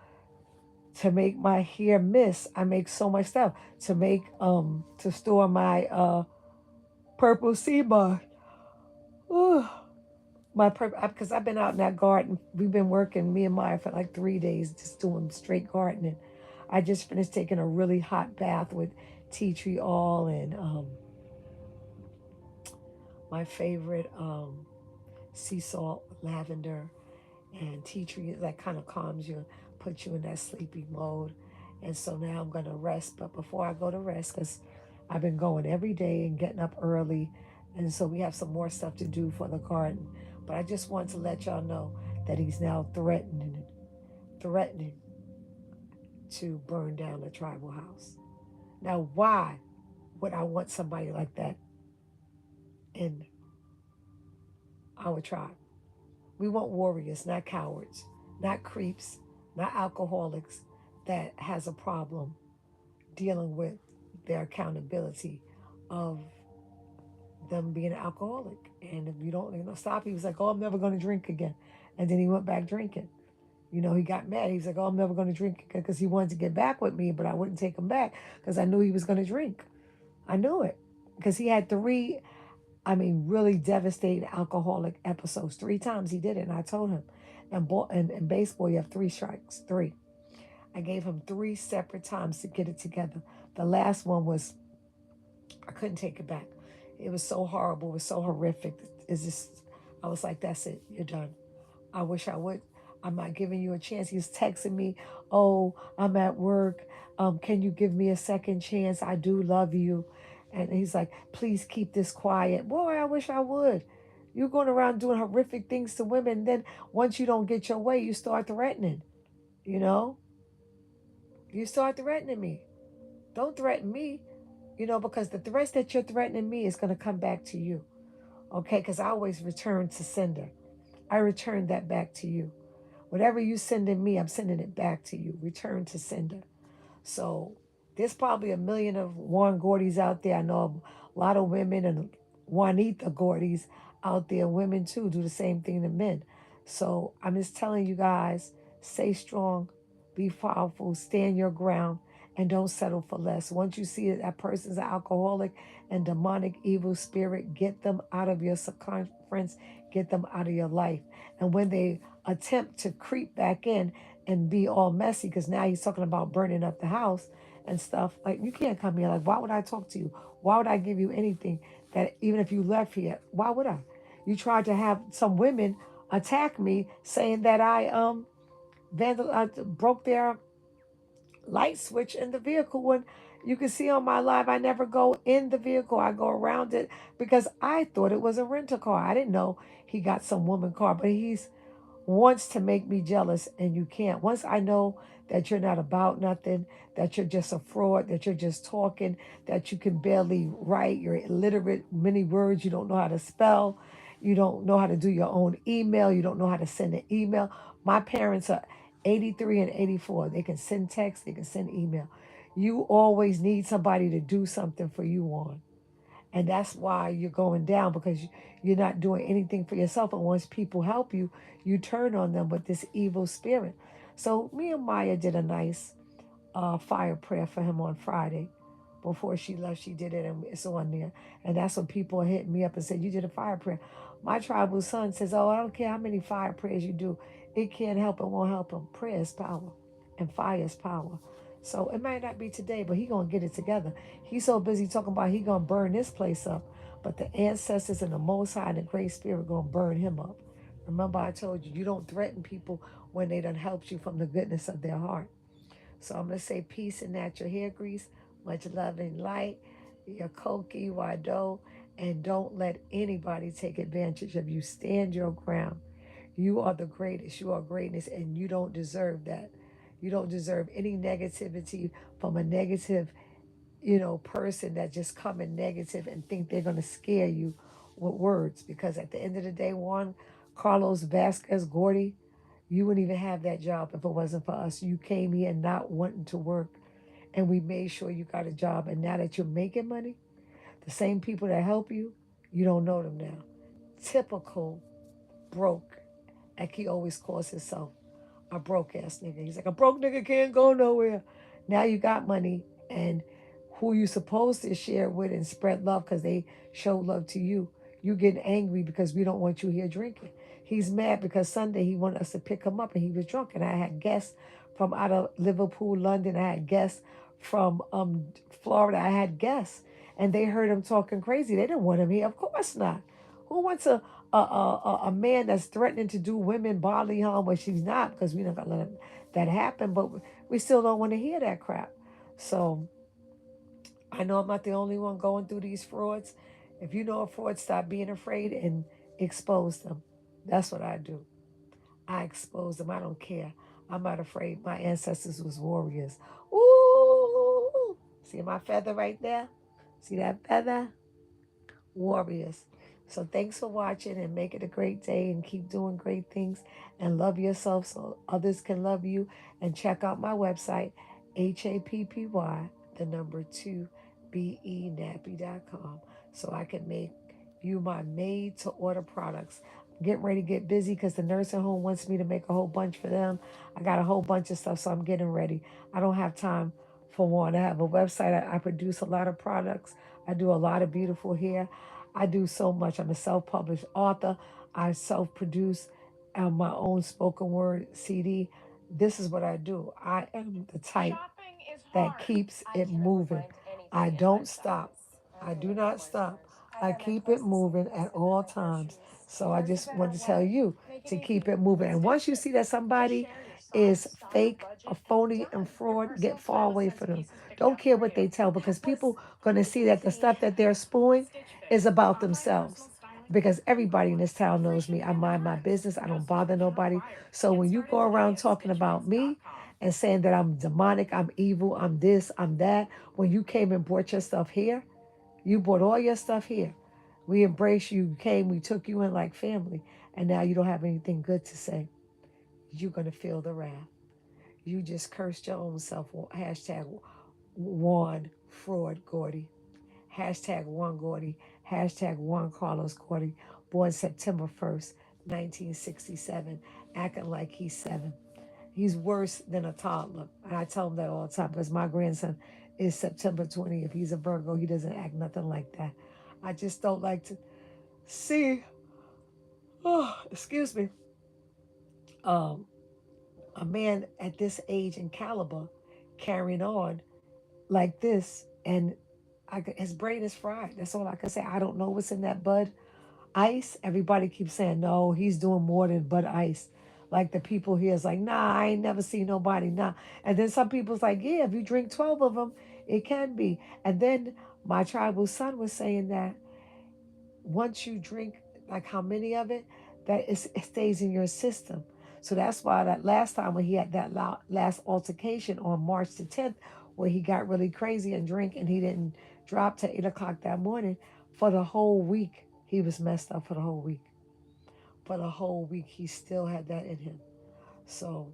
to make my hair mist. I make so much stuff to make to store my purple sea moss. Ooh, my purple, because I've been out in that garden. We've been working, me and Maya, for like 3 days just doing straight gardening. I just finished taking a really hot bath with tea tree oil and my favorite sea salt, lavender, and tea tree. That kind of calms you, puts you in that sleepy mode. And so now I'm going to rest. But before I go to rest, because I've been going every day and getting up early, and so we have some more stuff to do for the garden. But I just want to let y'all know that he's now threatening threatening to burn down the tribal house. Now, why would I want somebody like that in our tribe? We want warriors, not cowards, not creeps, not alcoholics that has a problem dealing with their accountability of them being an alcoholic. And if you don't, stop, he was like, "Oh, I'm never going to drink again," and then he went back drinking. He got mad. He was like, "Oh, I'm never going to drink again," because he wanted to get back with me, but I wouldn't take him back because I knew he was going to drink. I knew it because he had three, really devastating alcoholic episodes. 3 times he did it, and I told him. And in baseball, you have 3 strikes. Three. I gave him 3 separate times to get it together. The last one was I couldn't take it back. It was so horrible. It was so horrific. It's just I was like, "That's it. You're done." I wish I would. I'm not giving you a chance. He's texting me, "Oh, I'm at work. Can you give me a second chance? I do love you." And he's like, "Please keep this quiet." Boy, I wish I would. You're going around doing horrific things to women. Then once you don't get your way, you start threatening. You know, you start threatening me. Don't threaten me. Because the threats that you're threatening me is going to come back to you. Okay, because I always return to sender. I return that back to you. Whatever you sending me, I'm sending it back to you. Return to sender. So there's probably a million of Juan Gordys out there. I know a lot of women and Juanita Gordys out there. Women too do the same thing to men. So I'm just telling you guys, stay strong, be powerful, stand your ground, and don't settle for less. Once you see that that person's an alcoholic and demonic evil spirit, get them out of your circumference, get them out of your life. And when they attempt to creep back in and be all messy, because now he's talking about burning up the house and stuff, like you can't come here. Like, why would I talk to you? Why would I give you anything that even if you left here, why would I? You tried to have some women attack me saying that I broke their light switch in the vehicle when you can see on my live I never go in the vehicle. I go around it because I thought it was a rental car. I didn't know he got some woman car, but he's wants to make me jealous, and you can't. Once I know that you're not about nothing, that you're just a fraud, that you're just talking, that you can barely write, you're illiterate, many words you don't know how to spell, you don't know how to do your own email, you don't know how to send an email. My parents are 83 and 84. They can send text, they can send email. You always need somebody to do something for you on. And that's why you're going down, because you're not doing anything for yourself. And once people help you, you turn on them with this evil spirit. So me and Maya did a nice fire prayer for him on Friday. Before she left, she did it, and it's on there. And that's when people hit me up and said, "You did a fire prayer." My tribal son says, "Oh, I don't care how many fire prayers you do. It can't help, it won't help him. Prayer is power, and fire is power." So it might not be today, but he gonna get it together. He's so busy talking about he gonna burn this place up, but the ancestors and the Most High and the Great Spirit gonna burn him up. Remember, I told you, you don't threaten people when they done helped you from the goodness of their heart. So I'm going to say peace and natural hair grease, much love and light, your Koki, Wado, and don't let anybody take advantage of you. Stand your ground. You are the greatest. You are greatness, and you don't deserve that. You don't deserve any negativity from a negative, person that just come in negative and think they're going to scare you with words. Because at the end of the day, Juan Carlos Vasquez Gordy, you wouldn't even have that job if it wasn't for us. You came here not wanting to work, and we made sure you got a job. And now that you're making money, the same people that help you, you don't know them now. Typical broke, like he always calls himself, a broke ass nigga. He's like, "A broke nigga can't go nowhere." Now you got money, and who you supposed to share with and spread love because they show love to you, you getting angry because we don't want you here drinking. He's mad because Sunday he wanted us to pick him up and he was drunk. And I had guests from out of Liverpool, London. I had guests from Florida. I had guests, and they heard him talking crazy. They didn't want him here. Of course not. Who wants a man that's threatening to do women bodily harm when she's not? Because we're not gonna let that happen. But we still don't want to hear that crap. So I know I'm not the only one going through these frauds. If you know a fraud, stop being afraid and expose them. That's what I do. I expose them. I don't care. I'm not afraid. My ancestors was warriors. Ooh, see my feather right there? See that feather? Warriors. So thanks for watching and make it a great day and keep doing great things and love yourself so others can love you. And check out my website, HAPPY, the number 2, BENappy.com, so I can make you my made to order products. I'm getting ready to get busy because the nursing home wants me to make a whole bunch for them. I got a whole bunch of stuff, so I'm getting ready. I don't have time for one. I have a website. I produce a lot of products. I do a lot of beautiful hair. I do so much. I'm a self published author. I self produce my own spoken word CD. This is what I do. I am the type that keeps it moving. I don't stop. I do not stop. I keep it moving at all times. So I just want to tell you to keep it moving. And once you see that somebody is fake, a phony, and fraud, get far away from them. Don't care what they tell because people going to see that the stuff that they're spewing is about themselves. Because everybody in this town knows me. I mind my business. I don't bother nobody. So when you go around talking about me and saying that I'm demonic, I'm evil, I'm this, I'm that, when you came and brought your stuff here, you brought all your stuff here. We embraced you, you came, we took you in like family, and now you don't have anything good to say. You're going to feel the wrath. You just cursed your own self. Hashtag Juan Fraud Gordy. Hashtag Juan Gordy. Hashtag Juan Carlos Gordy. Born September 1st, 1967. Acting like he's 7. He's worse than a toddler. And I tell him that all the time because my grandson is September 20th. He's a Virgo. He doesn't act nothing like that. I just don't like to see, oh, excuse me, um, a man at this age and caliber carrying on like this. And his brain is fried. That's all I can say. I don't know what's in that bud ice. Everybody keeps saying, no, he's doing more than bud ice. Like the people here is like, nah, I ain't never seen nobody, nah. And then some people's like, yeah, if you drink 12 of them, it can be. And then my tribal son was saying that once you drink, like how many of it, it stays in your system. So that's why that last time when he had that last altercation on March the 10th, where he got really crazy and drink and he didn't drop to 8 o'clock that morning, for the whole week, he was messed up for the whole week. For the whole week, he still had that in him. So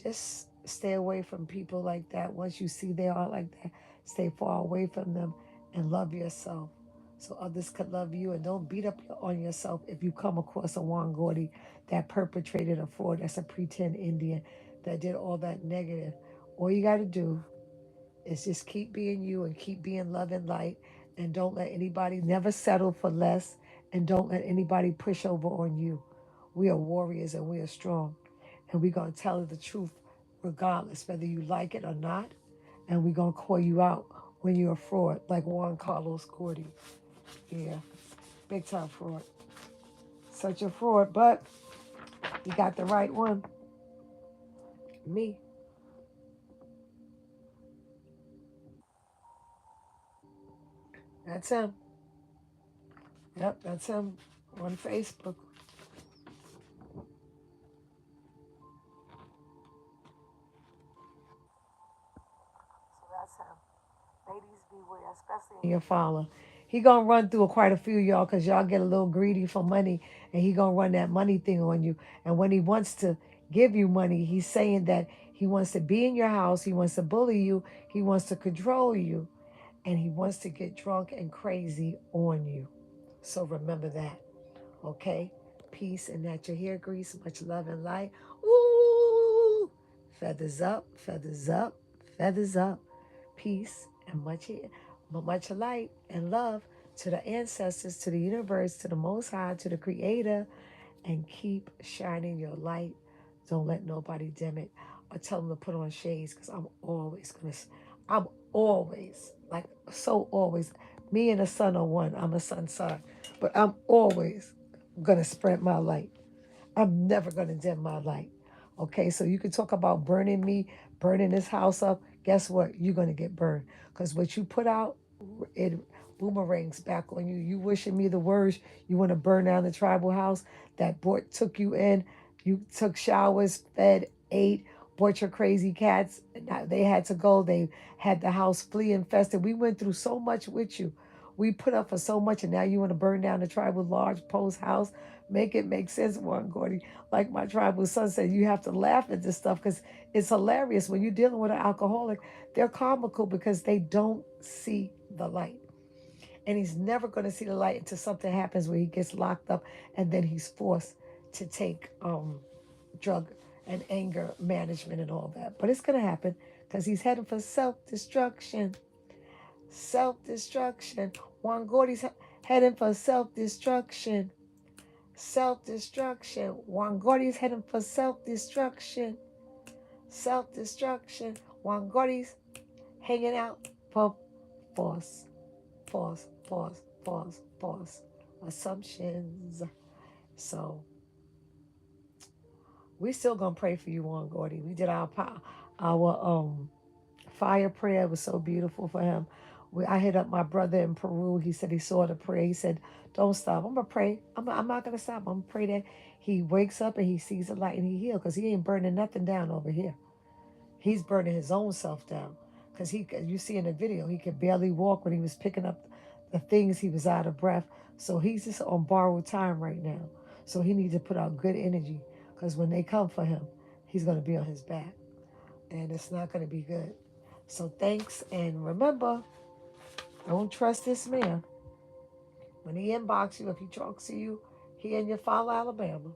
just stay away from people like that. Once you see they are like that, stay far away from them and love yourself so others could love you. And don't beat up on yourself if you come across a Juan Gordy that perpetrated a fraud, that's a pretend Indian that did all that negative. All you got to do is just keep being you and keep being love and light, and don't let anybody, never settle for less, and don't let anybody push over on you. We are warriors and we are strong, and we're going to tell the truth regardless whether you like it or not, and we're going to call you out when you're a fraud like Juan Carlos Gordy. Yeah, big time fraud. Such a fraud, but you got the right one. Me. That's him. Yep, that's him on Facebook. So that's him. Ladies beware, especially in your follower. He gonna run through quite a few of y'all because y'all get a little greedy for money, and he gonna run that money thing on you. And when he wants to give you money, he's saying that he wants to be in your house, he wants to bully you, he wants to control you, and he wants to get drunk and crazy on you. So remember that, okay? Peace and natural hair grease, much love and light. Ooh, feathers up, feathers up, feathers up. Peace and much light and love to the ancestors, to the universe, to the Most High, to the Creator, and keep shining your light. Don't let nobody dim it or tell them to put on shades because I'm always, like, so always, me and the sun are one. I'm a sun sign, but I'm always going to spread my light. I'm never going to dim my light. Okay, so you can talk about burning me, burning this house up. Guess what? You're going to get burned because what you put out, it boomerangs back on you. You wishing me the worst. You want to burn down the tribal house that took you in. You took showers, fed, ate, bought your crazy cats. Now they had to go. They had the house flea infested. We went through so much with you. We put up for so much, and now you want to burn down the tribal large post house. Make it make sense, Juan Gordy. Like my tribal son said, you have to laugh at this stuff because it's hilarious. When you're dealing with an alcoholic, they're comical because they don't see the light. And he's never going to see the light until something happens where he gets locked up and then he's forced to take drug and anger management and all that. But it's going to happen because he's heading for self-destruction. Self-destruction. Juan Gordy's heading for self-destruction. Self-destruction. Juan Gordy's heading for self-destruction. Self-destruction. Juan Gordy's hanging out for force. Pause, pause, pause, pause. Assumptions. So we still gonna pray for you, Juan Gordy. We did our fire prayer. It was so beautiful for him. I hit up my brother in Peru. He said he saw the prayer. He said, "Don't stop. I'm gonna pray. I'm not gonna stop. I'm gonna pray that he wakes up and he sees the light and he heals because he ain't burning nothing down over here. He's burning his own self down because you see in the video, he could barely walk when he was picking up the things. He was out of breath. So he's just on borrowed time right now. So he needs to put out good energy because when they come for him, he's going to be on his back and it's not going to be good. So thanks. And remember, don't trust this man. When he inbox you, if he talks to you, he in your Follow, Alabama,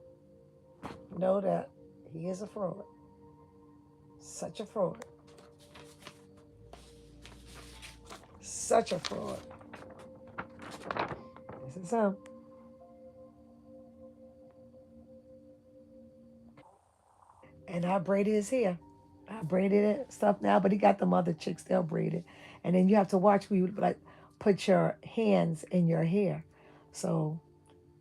know that he is a fraud. Such a fraud. Such a fraud. This is him. And I braided his hair. I braided it stuff now, but he got them other chicks, they'll braid it. And then you have to watch where you like put your hands in your hair. So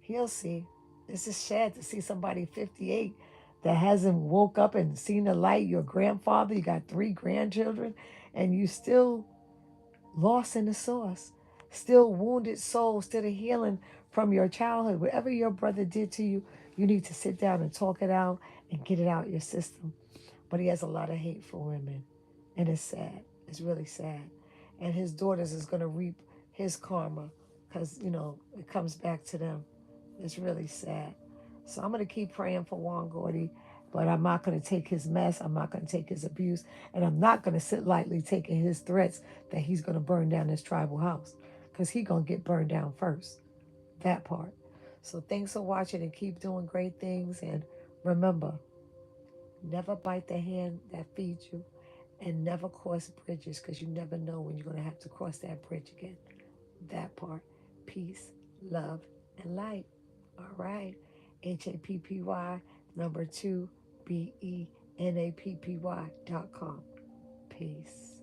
he'll see. It's just sad to see somebody 58 that hasn't woke up and seen the light. Your grandfather, you got 3 grandchildren, and you still lost in the sauce. Still wounded soul, still healing from your childhood. Whatever your brother did to you, you need to sit down and talk it out and get it out your system. But he has a lot of hate for women. And it's sad. It's really sad. And his daughters is going to reap his karma because, it comes back to them. It's really sad. So I'm going to keep praying for Juan Gordy, but I'm not going to take his mess. I'm not going to take his abuse. And I'm not going to sit lightly taking his threats that he's going to burn down this tribal house because he's going to get burned down first. That part. So thanks for watching and keep doing great things. And remember, never bite the hand that feeds you and never cross bridges because you never know when you're going to have to cross that bridge again. That part. Peace, love, and light. All right. HAPPY number 2 BENAPPY.com. Peace.